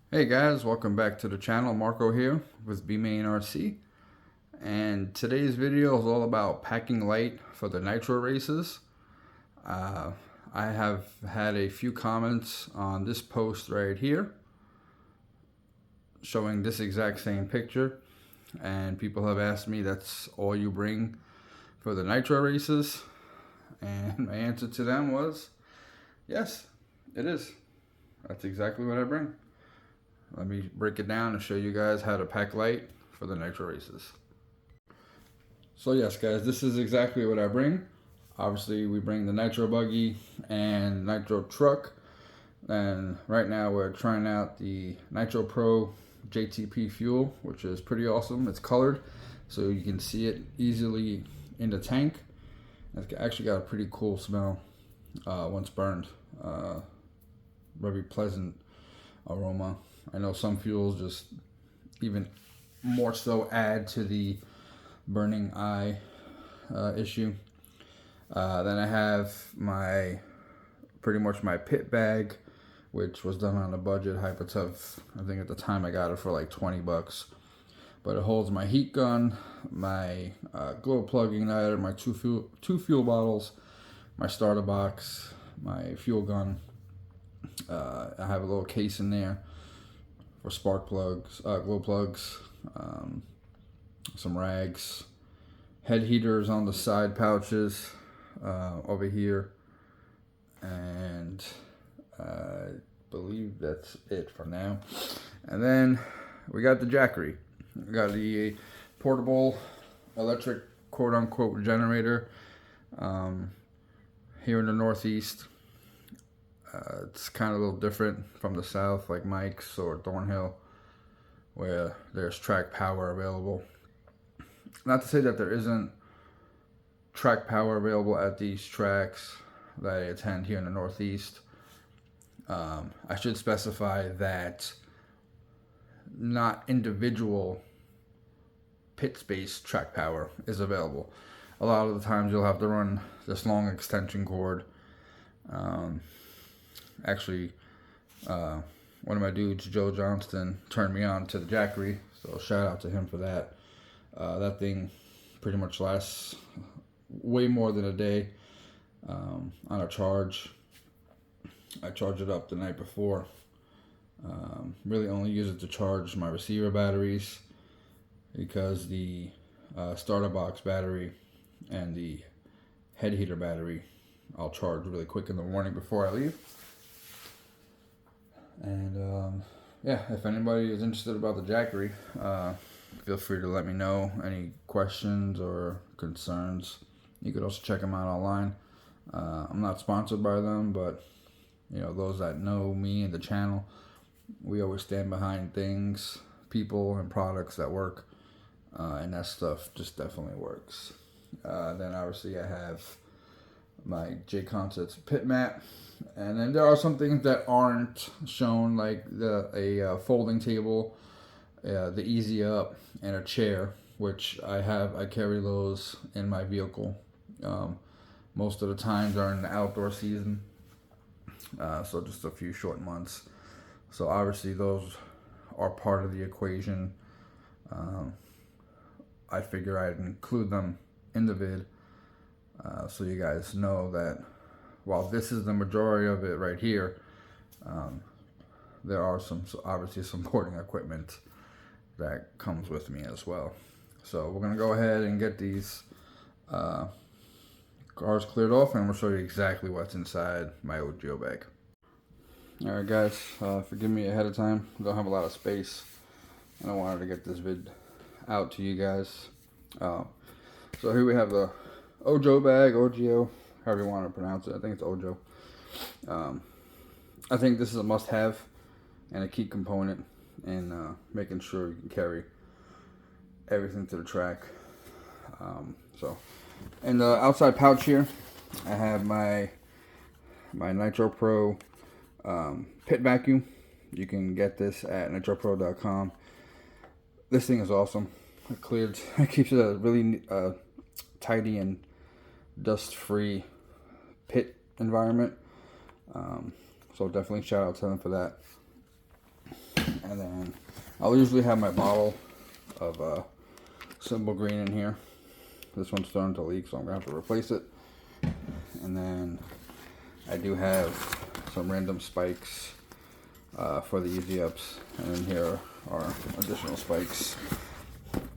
Hey guys, welcome back to the channel. Marco here with B-Main RC, and today's video is all about packing light for the nitro races. I have had a few comments on this post right here showing this exact same picture, and people have asked me that's all you bring for the nitro races, and my answer to them was yes, it is. That's exactly what I bring. Let me break it down and show you guys how to pack light for the nitro races. So yes guys, this is exactly what I bring. Obviously we bring the nitro buggy and nitro truck, and right now we're trying out the Nitro Pro JTP fuel, which is pretty awesome. It's colored so you can see it easily in the tank. It's actually got a pretty cool smell once burned. Very pleasant aroma. I know some fuels just even more so add to the burning eye issue. Then I have pretty much my pit bag, which was done on a budget, Hypertough. I think at the time I got it for like 20 bucks. But it holds my heat gun, my glow plug igniter, my two fuel bottles, my starter box, my fuel gun. I have a little case in there for spark plugs, glow plugs, some rags, head heaters on the side pouches over here, and I believe that's it for now. And then we got the jackery. We got the portable electric quote-unquote generator here in the Northeast. It's kind of a little different from the South, like Mike's or Thornhill, where there's track power available. Not to say that there isn't track power available at these tracks that I attend here in the Northeast. I should specify that not individual pit space track power is available. A lot of the times you'll have to run this long extension cord. Actually, one of my dudes, Joe Johnston, turned me on to the jackery, so shout out to him for that. That thing pretty much lasts way more than a day on a charge. I charge it up the night before. Really only use it to charge my receiver batteries, because the starter box battery and the head heater battery I'll charge really quick in the morning before I leave. And yeah, if anybody is interested about the jackery, feel free to let me know any questions or concerns. You could also check them out online. I'm not sponsored by them, but you know, those that know me and the channel, we always stand behind things, people, and products that work, and that stuff just definitely works. Then obviously I have my J Concepts pit mat, and then there are some things that aren't shown, like a folding table, the Easy Up, and a chair, which I carry those in my vehicle most of the time during the outdoor season, so just a few short months. So obviously those are part of the equation. I figure I'd include them in the vid, so you guys know that while this is the majority of it right here, there are obviously supporting equipment that comes with me as well. So we're gonna go ahead and get these cars cleared off, and we'll show you exactly what's inside my Ogio bag. Alright guys, forgive me ahead of time. I don't have a lot of space, and I wanted to get this vid out to you guys. So here we have the Ogio bag, Ogio, however you want to pronounce it. I think it's Ogio. I think this is a must-have and a key component in making sure you can carry everything to the track. So in the outside pouch here, I have my Nitro Pro pit vacuum. You can get this at nitropro.com. This thing is awesome. It keeps it a really tidy and dust-free pit environment. So definitely shout out to them for that. And then I'll usually have my bottle of Simple Green in here. This one's starting to leak, so I'm gonna have to replace it. And then I do have some random spikes for the easy ups, and then here are additional spikes.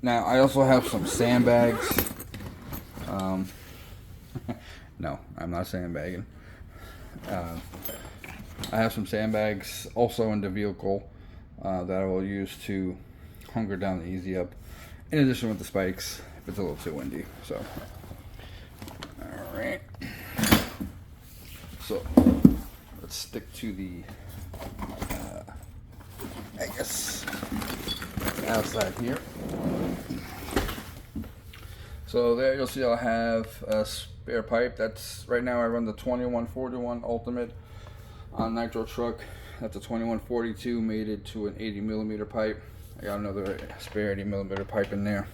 Now I also have some sandbags. No, I'm not sandbagging. I have some sandbags also in the vehicle that I will use to hunker down the easy up, in addition with the spikes if it's a little too windy. So, all right. So let's stick to the, I guess, outside here. So there you'll see I'll have a spare pipe. That's right now I run the 2141 Ultimate on nitro truck. That's a 2142 mated to an 80 millimeter pipe. I got another spare 80 millimeter pipe in there.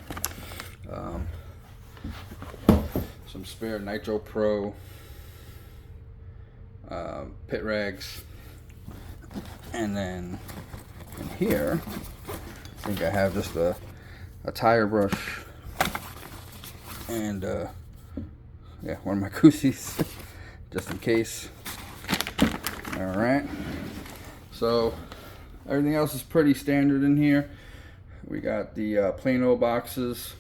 Some spare Nitro Pro pit rags, and then in here I think I have just a tire brush and yeah, one of my koozies just in case. All right, so everything else is pretty standard in here. We got the plain old boxes.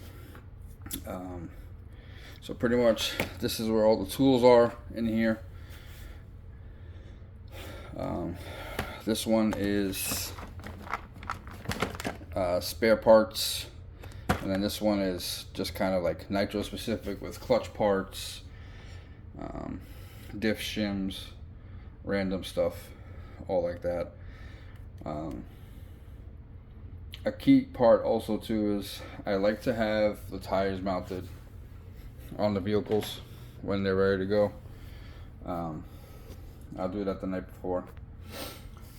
So pretty much this is where all the tools are in here. This one is spare parts, and then this one is just kind of like nitro specific with clutch parts, diff shims, random stuff, all like that. A key part also too is I like to have the tires mounted on the vehicles when they're ready to go. I'll do that the night before,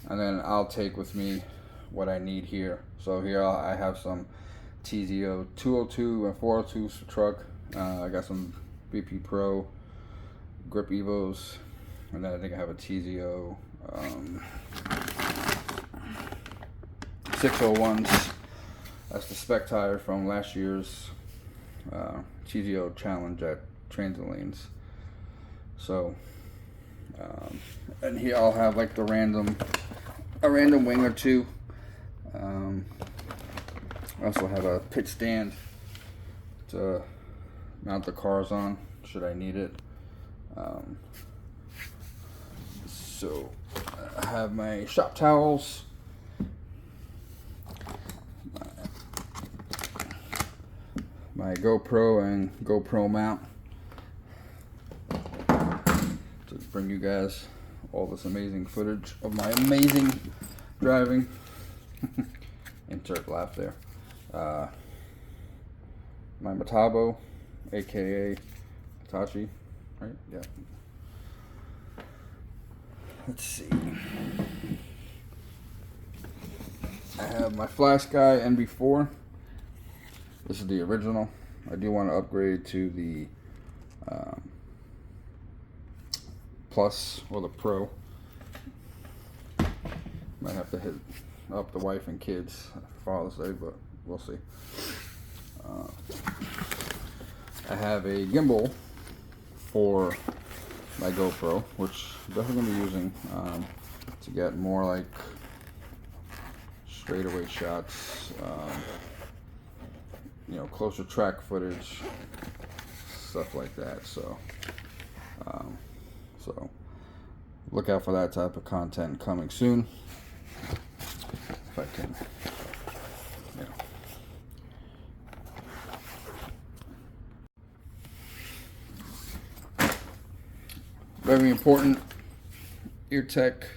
and then I'll take with me what I need here. So here I have some TZO 202 and 402s for truck. I got some BP Pro grip Evos, and then I think I have a TZO 601s. That's the spec tire from last year's TZO Challenge at Transit Lanes. So, and here I'll have like a random wing or two. I also have a pit stand to mount the cars on should I need it. So I have my shop towels, my GoPro and GoPro mount to bring you guys all this amazing footage of my amazing driving. Insert laugh there. My Metabo, aka Hitachi, right? Yeah. Let's see. I have my Flash Guy NB4. This is the original. I do want to upgrade to the Plus or the Pro. Might have to hit up the wife and kids for Father's Day, but we'll see. I have a gimbal for my GoPro, which I'm definitely going to be using to get more like straightaway shots, you know, closer track footage, stuff like that. So, so look out for that type of content coming soon. If I can, you know. Very important, ear tech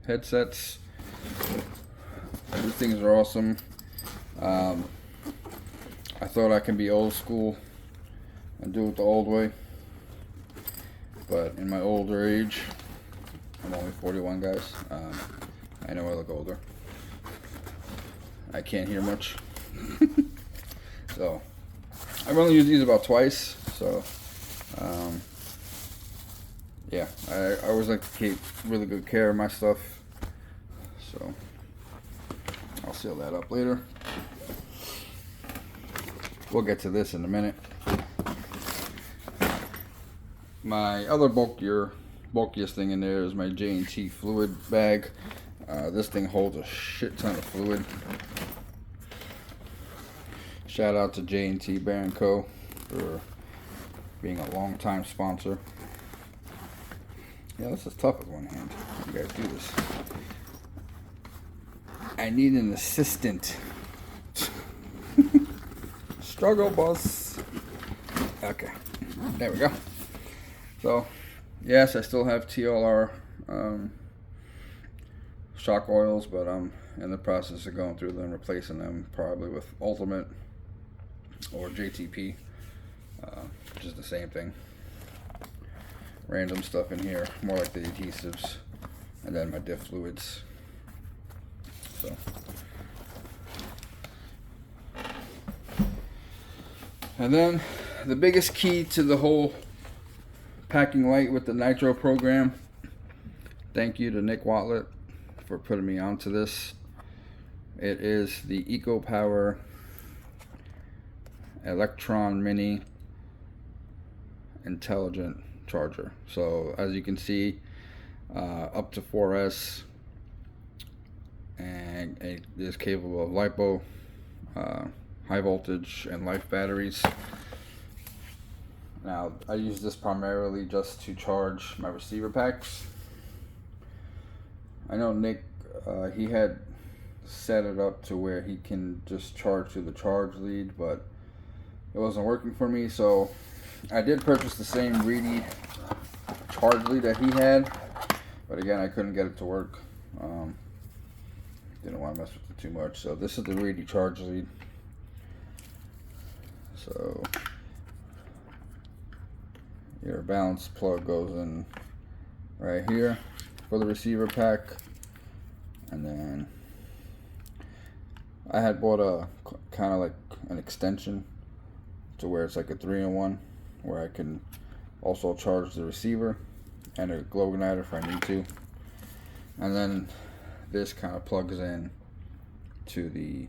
headsets. These things are awesome. I thought I can be old school and do it the old way, but in my older age, I'm only 41, guys. I know I look older. I can't hear much. So I've only used these about twice, so yeah, I always like to keep really good care of my stuff. So I'll seal that up later. We'll get to this in a minute. My other bulkiest thing in there is my J&T fluid bag. This thing holds a shit ton of fluid. Shout out to J&T Bear & Co. for being a long-time sponsor. Yeah, this is tough with one hand. You guys do this. I need an assistant. Struggle bus. Okay, there we go. So, yes, I still have TLR shock oils, but I'm in the process of going through them, replacing them probably with Ultimate or JTP, which is the same thing. Random stuff in here, more like the adhesives, and then my diff fluids. So. And then the biggest key to the whole packing light with the nitro program, thank you to Nick Watlett for putting me onto this. It is the EcoPower Electron Mini Intelligent Charger. So as you can see, up to 4S, and it is capable of LiPo, high voltage and life batteries. Now I use this primarily just to charge my receiver packs. I know Nick, he had set it up to where he can just charge through the charge lead, but it wasn't working for me, so I did purchase the same Reedy charge lead that he had, but again I couldn't get it to work. Didn't want to mess with it too much, so this is the Reedy charge lead. So your balance plug goes in right here for the receiver pack, and then I had bought a kind of like an extension to where it's like a 3-in-1, where I can also charge the receiver and a glow igniter if I need to, and then this kind of plugs in to the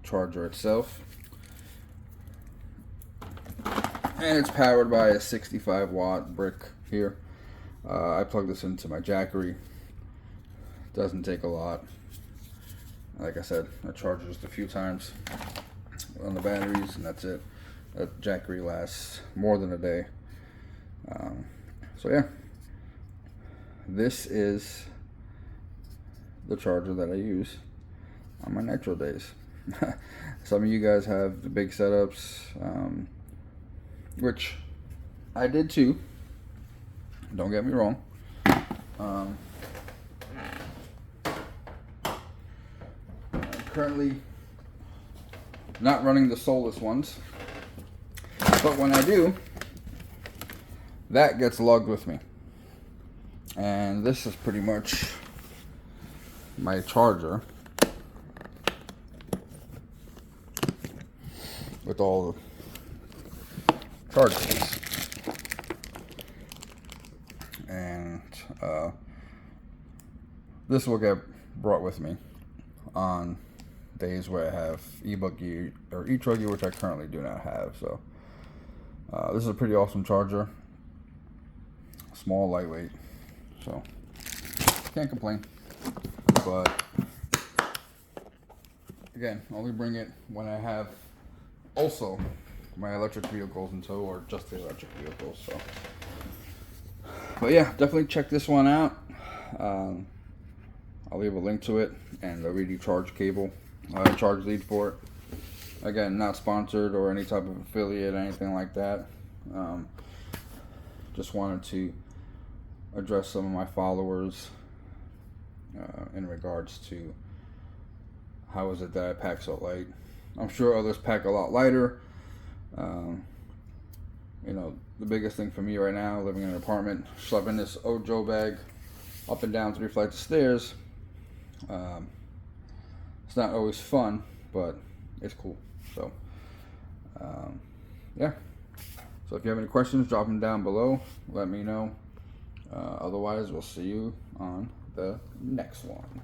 charger itself, and it's powered by a 65-watt brick here. I plug this into my Jackery. Doesn't take a lot. Like I said, I charge just a few times on the batteries, and that's it. That Jackery lasts more than a day. So yeah, this is the charger that I use on my nitro days. Some of you guys have the big setups, which I did too. Don't get me wrong. I'm currently not running the soulless ones, but when I do, that gets logged with me. And this is pretty much my charger with all the chargers. And this will get brought with me on days where I have eBuggy or eTruggy, which I currently do not have. So this is a pretty awesome charger. Small, lightweight, so can't complain. But again, only bring it when I have also my electric vehicles in tow, or just the electric vehicles. So, but yeah, definitely check this one out. I'll leave a link to it and the Reedy charge cable, charge lead for it. Again, not sponsored or any type of affiliate, anything like that. Just wanted to address some of my followers in regards to how is it that I pack so light. I'm sure others pack a lot lighter. You know, the biggest thing for me right now, living in an apartment, schlepping this Ogio bag up and down 3 flights of stairs, it's not always fun, but it's cool. So yeah, so if you have any questions, drop them down below, let me know. Otherwise, we'll see you on the next one.